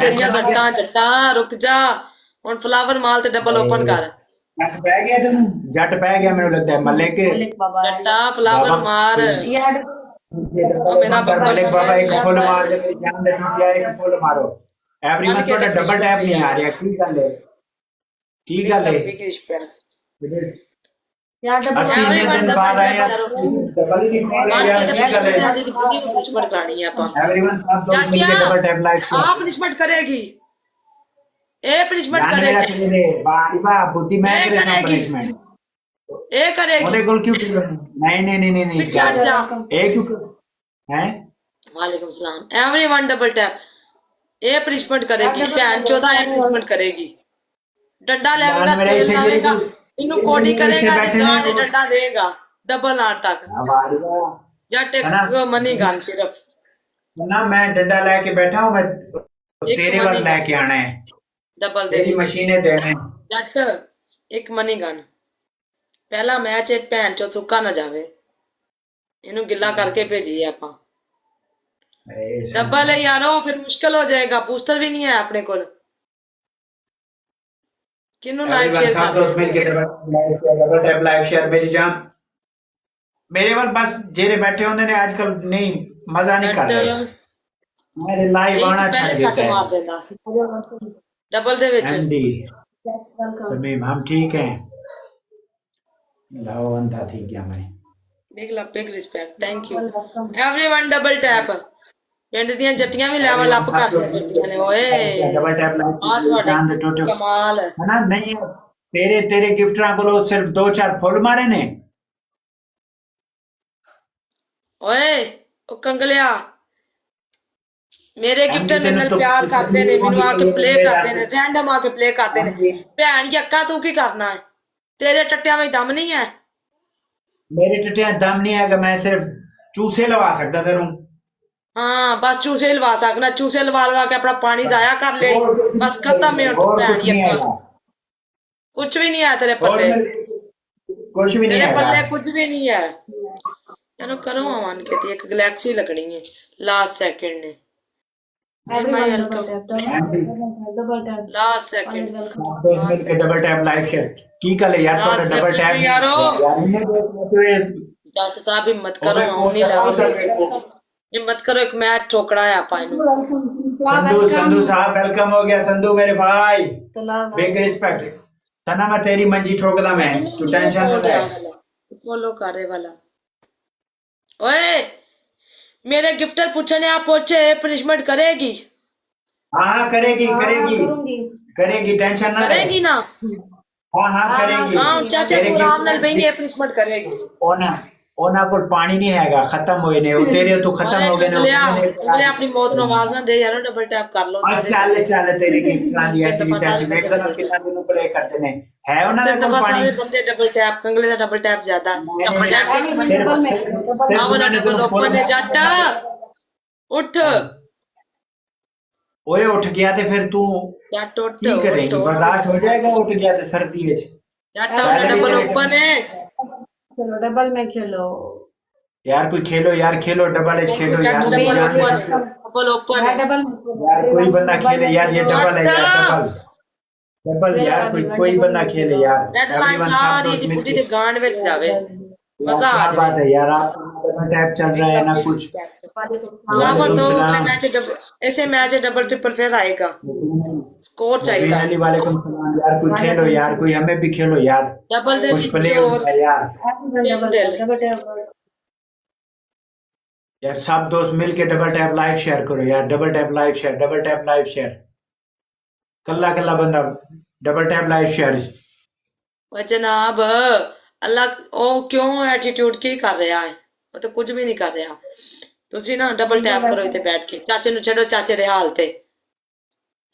तेरिया सट्टां चट्टां रुक जा हुण फ्लावर माल ते डबल ओपन कर जट पै गया तेन जट पै गया मेरे लगता है मलिक मलिक बाबा है। चट्टा फ्लावर बाबा मार यार मेरा बब्बर मलिक बाबा एक है। फुल मार दे मेरी जान दे टूटिया एक फुल मारो एवरीवन के थोड़ा तो डबल टैप नहीं आ रहा की गल है बिग रिस्पेक्ट यार डबल अस्सी इन्ने दिन बाद आए हैं डबल ही नहीं खोल रहे यार की गल है पनिशमेंट करानी है आपा एवरीवन सब दोस्त मिलके चाचिया डबल टैप लाइक आप पनिशमेंट करेगी ए पनिशमेंट जान मेरा करेगी चले दे बाबा बुद्धि मैं मैं करे सब करेगी। पनिशमेंट ए करेगी ओदे गोल क्यों नहीं नहीं नहीं नहीं फिर चार जा ए क्यों हैं वालेकुम सलाम एवरीवन डबल टैप ए पनिशमेंट करेगी भैन चौथा ए पनिशमेंट करेगी डंडा लेवेगा जान मेरा तेल इथे लावेगा मेरी इन्हों कोडी करेगा बैठे गाने ने डंडा देगा डबल आर तक वारिया जट है ना? एक मनी गन सिर्फ ना मैं डंडा लेके बैठा हूँ मैं एक तेरे मनी वाल गन लेके आना है डबल दे तेरी विच मशीनें देने जट एक मनी गन पहला मैच है भैन चो सुक्का ना जावे इन्हों गिला करके भेजिए आपा डबल है यारो फिर मुश्किल हो जाएगा बूस्टर भी नहीं है अपने को किन्नू लाइव एवरीवन शेयर सब कर दोस्त मिलके डबल टैप लाइव शेयर मेरी जान मेरे वाल बस जेरे बैठे होंगे ने आजकल नहीं मजा नहीं कर रहे मेरे लाइव आना छड़ पहले सट देता मार है देना डबल दे विच एमडी यस वेलकम तमीम हम ठीक हैं लाओ अंधा ठीक गया मैं big respect thank you everyone double tap ਪਿੰਡ ਦੀਆਂ ਜੱਟੀਆਂ ਵੀ ਲੈਵਲ ਅਪ ਕਰ ਦਿੱਤੀਆਂ ਨੇ ਓਏ डबल टैप ਆ लाइव जान दे ਤੁਹਾਡੇ टोटो ਕਮਾਲ है ना नहीं तेरे तेरे गिफ्टरां को सिर्फ 2-4 फुल मारे ने ਓਏ ਉਹ ਕੰਗਲਿਆ ਮੇਰੇ ਹਾਂਜੀ, ਗਿਫਟਰ ਮੇਰੇ ਤੈਨੂੰ ਨਾਲ ਤਾਂ ਪਿਆਰ ਕਰਦੇ ਨੇ ਮੈਨੂੰ ਆ ਕੇ ਪਲੇ ਮੇਰੇ ਕਰਦੇ ਨੇ ਰੈਂਡਮ ਆ ਕੇ ਪਲੇ ਕਰਦੇ ਨੇ ਭੈਣ ਯੱਕਾ ਤੂੰ ਕੀ ਕਰਨਾ ਹੈ ਤੇਰੇ ਟੱਟਿਆਂ ਵਿੱਚ ਦਮ ਨਹੀਂ ਹੈ मेरे टटिया दम नहीं आएगा मैं सिर्फ चूसे लगा सकता तेरू हाँ बस चूसे लवा सकना चूसे लवा के अपना पानी जाया कर ले बस खत्म है और भैन कुछ नहीं यक्का आएगा कुछ भी नहीं है तेरे और पल्ले कुछ भी नहीं तेरे पल्ले आएगा कुछ भी नहीं है चलो करो आवान के दी एक गैलेक्सी लगनी है लास्ट सेकंड ने everyone double tap last second welcome दोस्त मिलके डबल टैप लाइव शेयर की कल यार तो लास्ट डबल टैप यारो यार जज साहब हिम्मत करो हम नहीं लाओ हिम्मत करो एक मैच ठोकना है आपा इन्हें संधू संधू साहब वेलकम हो गया संधू मेरे भाई तो लाल बिग रिस्पेक्ट सना मैं तेरी मंजी ठोकदा मैं तू टेंशन ना ले फॉलो करे वाला ओए मेरे गिफ्टर पूछने आप पूछे पनिशमेंट करेगी हाँ करेगी करेगी करूंगी करेगी टेंशन ना ले करेगी ना हाँ हाँ करेगी हाँ चाचा तेरे तू आराम नाल gift- बहनी पनिशमेंट करेगी ओना को पानी नहीं हैगा खत्म होए ने वो तेरे तो खत्म हो गए ले ने अपनी मौत नु आवाज ना दे यार डबल टैप कर लो और चल चल तेरी गिफ्ट दी ऐसी तैसी देख लो कितना दिन प्ले करते ने है उन्होंने एक कोई दफा पानी सारे बंदे डबल टैप कंगले दा डबल टैप ज्यादा डबल टैप सिर्फ आ वाला डबल ओपन है जट उठ ओए उठ गया ते फिर तू जट उठ की करेगी बर्दाश्त हो जाएगा उठ गया ते सर्दी है जट वाला डबल ओपन है चलो डबल में खेलो यार कोई खेलो यार खेलो डबल एज खेलो यार डबल मेरी जान ओपन दे। डबल ओपन मैं है डबल यार कोई बंदा खेले यार ये डबल है यार डबल डबल यार कोई बंदा खेले यार रेड लाइन एवरीवन सब सारी दोस्त दी मिलके बुढ़ी दे गांड ਵਿੱਚ ਜਾਵੇ मजा आ क्या जाए बात है यार आप टैप चल रहा है ना कुछ फ्लावर दो अगले मैच डबल ऐसे मैच डबल ट्रिपल फिर आएगा स्कोर चाहिए अली वालेकुम सलाम यार कोई खेलो यार कोई हमें भी खेलो यार डबल दे कुछ विच प्ले और होता है यार डबल टैप यार सब दोस्त मिलके डबल टैप लाइव शेयर करो यार double tap live share double tap live share कल्ला कल्ला बंदा डबल टैप लाइव शेयर ओ जनाब अल्लाह ओ क्यों एटीट्यूड की कर रहा है वो तो कुछ भी नहीं कर रहा ਤੁਸੀਂ ਨਾ ਡਬਲ ਟੈਪ ਕਰੋ ਇੱਥੇ ਬੈਠ ਕੇ ਚਾਚੇ ਨੂੰ ਛੱਡੋ ਚਾਚੇ ਦੇ ਹਾਲ ਤੇ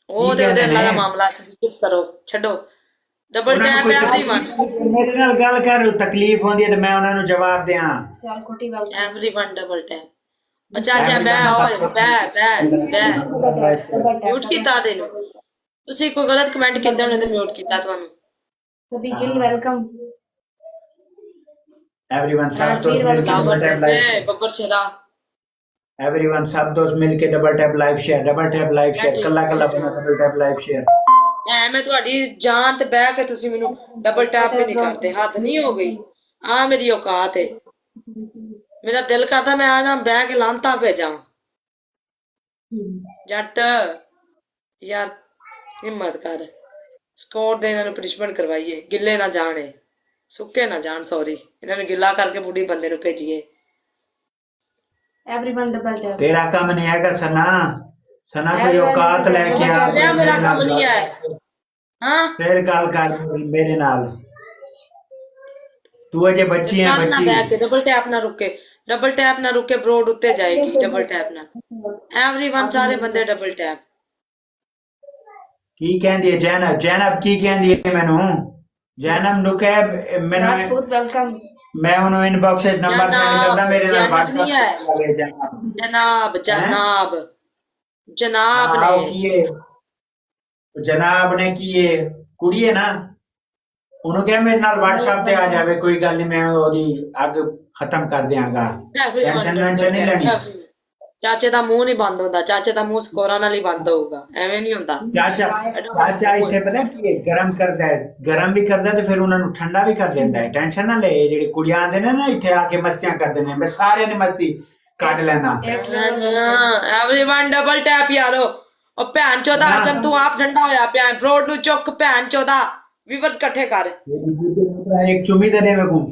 ਉਹ ਦੇ ਉਹਦੇ ਅੱਲਾ ਦਾ ਮਾਮਲਾ ਤੁਸੀਂ ਚੁੱਪ ਕਰੋ ਛੱਡੋ ਡਬਲ ਟੈਪ ਐਵਰੀਵਨ ਮੇਰੇ ਨਾਲ ਗੱਲ ਕਰ ਤਕਲੀਫ ਹੁੰਦੀ ਹੈ ਤੇ ਮੈਂ ਉਹਨਾਂ ਨੂੰ ਜਵਾਬ ਦਿਆਂ Sialkoti welcome everyone double tap ਚਾਚਾ ਬੈ ਓਏ ਬੈ ਮਿਊਟ ਕੀਤਾ ਤੈਨੂੰ ਤੁਸੀਂ ਕੋਈ ਗਲਤ ਕਮੈਂਟ ਕੀਤਾ ਉਹਨੇ ਤੇ ਮਿਊਟ ਕੀਤਾ ਤੁਹਾਨੂੰ सभी किल वेलकम एवरीवन सब दोस्त मिलके डबल टैप लाइव ਬੱਬਰ ਸ਼ੇਰਾ एवरीवन सब दोस्त मिलके डबल टैप लाइव शेयर कल्ला कल्ला बना डबल टैप लाइव शेयर ਐਵੇਂ ਤੁਹਾਡੀ ਜਾਨ ਤੇ ਬਹਿ ਕੇ ਤੁਸੀਂ ਮੈਨੂੰ ਡਬਲ ਟੈਪ ਵੀ ਨਹੀਂ ਕਰਦੇ ਹੱਦ ਨਹੀਂ ਹੋ ਗਈ ਆ ਮੇਰੀ ਔਕਾਤ ਹੈ ਮੇਰਾ ਦਿਲ ਕਰਦਾ ਮੈਂ ਆ ਨਾ ਬਹਿ ਕੇ ਲਾਂਤਾ ਭੇਜਾਂ ਜੱਟ ਯਾਰ ਹਿੰਮਤ ਕਰ ਸਕੋਰ ਦੇ ਇਹਨਾਂ ਨੂੰ ਪਨਿਸ਼ਮੈਂਟ ਕਰਵਾਈਏ ਗਿੱਲੇ ਨਾ ਜਾਣੇ ਸੁੱਕੇ ਨਾ ਜਾਣ ਸੌਰੀ ਇਹਨਾਂ ਨੂੰ ਗਿੱਲਾ ਕਰਕੇ ਬੁੱਢੀ ਬੰਦੇ ਨੂੰ ਭੇਜੀਏ एवरीवन डबल टैप तेरा काम नहीं आएगा सना सना कोई औकात लेके आ ਲਿਆ ਮੇਰਾ ਕੰਮ ਨਹੀਂ ਹੈ ਹਾਂ फिर गल कर मेरे नाल तू अजे बच्ची है ਚੱਲ ਨਾ बच्ची ਬਹਿ ਕੇ ਡਬਲ ਟੈਪ ਨਾ ਰੁਕੇ ਬਰੋਡ ਉੱਤੇ ਜਾਏਗੀ ਡਬਲ ਟੈਪ ਨਾਲ ਐਵਰੀਵਨ ਸਾਰੇ ਬੰਦੇ ਡਬਲ ਟੈਪ की कहंदी है जैनब की कहंदी है मैनू जैनब नु कह मैनू राजपूत वेलकम मैं ਉਹਨੂੰ ਇਨਬਾਕਸ ਵਿੱਚ ਨੰਬਰ ਸੈਂਡ ਕਰਦਾ ਮੇਰੇ ਨਾਲ ਜੈਨਬ ਨਹੀਂ ਹੈ। WhatsApp ਲਗੇ ਜਾਣਾ ਜਨਾਬ ਆਓ ਨੇ ਕੀ ਹੈ ਜਨਾਬ ਨੇ ਕੀ ਹੈ ਕੁੜੀ ਹੈ ਨਾ ਉਹਨੂੰ ਕਹੇ ਮੇਰੇ ਨਾਲ WhatsApp ਤੇ ਆ ਜਾਵੇ ਕੋਈ ਗੱਲ ਨਹੀਂ ਮੈਂ ਉਹਦੀ ਅੱਗ ਖਤਮ ਕਰ ਦਿਆਂਗਾ ਟੈਨਸ਼ਨ ਨਹੀਂ ਲੈਣੀ ਚਾਚੇ ਦਾ ਮੂੰਹ ਨਹੀਂ ਬੰਦ ਹੁੰਦਾ ਚਾਚੇ ਦਾ ਮੂੰਹ ਸਕੋਰਾਂ ਨਾਲ ਹੀ ਬੰਦ ਹੋਊਗਾ ਐਵੇਂ ਨਹੀਂ ਹੁੰਦਾ ਚਾਚਾ ਇੱਥੇ ਪਤਾ ਕੀ ਹੈ ਗਰਮ ਕਰਦਾ ਹੈ ਗਰਮ ਵੀ ਕਰਦਾ ਤੇ ਫਿਰ ਉਹਨਾਂ ਨੂੰ ਠੰਡਾ ਵੀ ਕਰ ਦਿੰਦਾ ਹੈ ਟੈਨਸ਼ਨ ਨਾ ਲੈ ਇਹ ਜਿਹੜੀ ਕੁੜੀਆਂ ਆਉਂਦੇ ਨੇ ਨਾ ਇੱਥੇ ਆ ਕੇ ਮਸਤੀਆਂ ਕਰਦੇ ਨੇ ਮੈਂ ਸਾਰਿਆਂ ਦੀ ਮਸਤੀ ਕੱਢ ਲੈਣਾ ਐਵਰੀਵਨ ਡਬਲ ਟੈਪ ਯਾਰੋ ਉਹ ਭੈਣ ਚੋਦਾ ਅਜਮ ਤੂੰ ਆਪ ਠੰਡਾ ਹੋਇਆ ਪਿਆ ਬਰੋਡ ਨੂੰ ਚੁੱਕ ਭੈਣ ਚੋਦਾ ਵੀਵਰਸ ਇਕੱਠੇ ਕਰ ਇੱਕ ਚੁੰਮੀ ਦੇ ਦੇ ਮੇਕੂ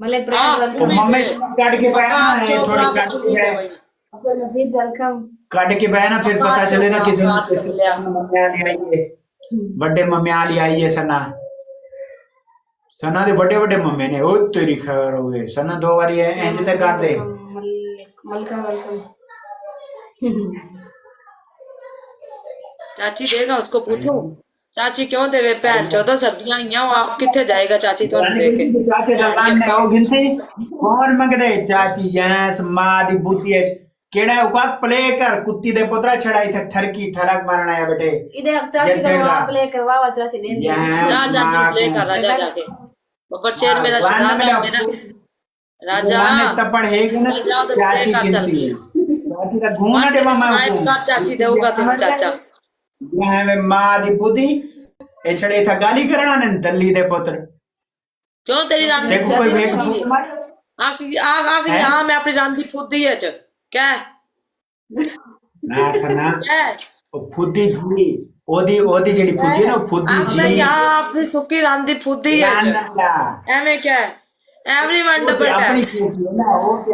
मलिक ब्रांड वेलकम ਮੰਮੀ ਕੱਢ ਕੇ ਪਾਇਆ ਨਾ ਇਹ ਥੋੜੀ ਕੱਢ ਕੇ ਪਾਇਆ अब्दुल मजीद वेलकम ਕੱਢ ਕੇ ਪਾਇਆ ਨਾ ਫਿਰ ਪਤਾ ਚੱਲੇ ਨਾ ਕਿਸੇ ਨੂੰ ਮੰਮਿਆਂ ਲਈ ਆਈਏ ਵੱਡੇ ਮੰਮਿਆਂ ਲਈ ਆਈਏ ਸਨਾ ਦੇ ਵੱਡੇ ਵੱਡੇ ਮੰਮੇ ਨੇ ਉਹ ਤੇਰੀ ਖੈਰ ਹੋਵੇ ਸਨਾ ਦੋ ਵਾਰੀ ਇੰਜ ਤੇ ਕਰਦੇ मलिक मलका वेलकम चाची देगा उसको पूछो चाची क्यों देवे भैन चौदह सर्दियां आईया वो आप किथे जाएगा चाची तो देके ਚਾਚੇ ਦਾ ਲਾਨ ਨੇ ਉਹ ਗਿੰਸੇ ਕੌਣ ਮੰਗਦੇ ਚਾਚੀ ਜੈਸ ਮਾਂ ਦੀ ਬੁੱਧੀ ਹੈ ਕਿਹੜਾ ਔਕਾਤ ਪਲੇ ਕਰ ਕੁੱਤੀ ਦੇ ਪੁੱਤਰਾ ਛੜਾਈ ਥੇ ਠਰਕੀ ਠਰਕ ਮਾਰਨ ਆਇਆ ਬੇਟੇ इधर चाची का आप प्ले करवावा चाची दे दी जा चाची प्ले कर राजा जाके बब्बर शेर मेरा शहजादा मेरा राजा तपड़ है कि ना चाची गिंसी चाची का घूमना दे मामा को चाची देऊगा तुम चाचा यहाँ में माँ दी बुद्धि ए छड़े था गाली करना ने दल्ली दे पुत्र क्यों तेरी रानी देखो कोई वेक आग यहाँ मैं अपनी रानी फुद्दी है च क्या ना सना क्या ਉਹ ਫੁੱਦੀ ਜੀ ਉਹਦੀ ਜਿਹੜੀ ਫੁੱਦੀ ਨਾ ਉਹ ਫੁੱਦੀ मैं ਜੀ यहाँ अपनी सुक्की रानी फुद्दी है ਨਾ एवं क्या है एवरीवन डबल ਆਪਣੀ टैप ਚੀਜ਼ ਹੈ ਨਾ ਉਹ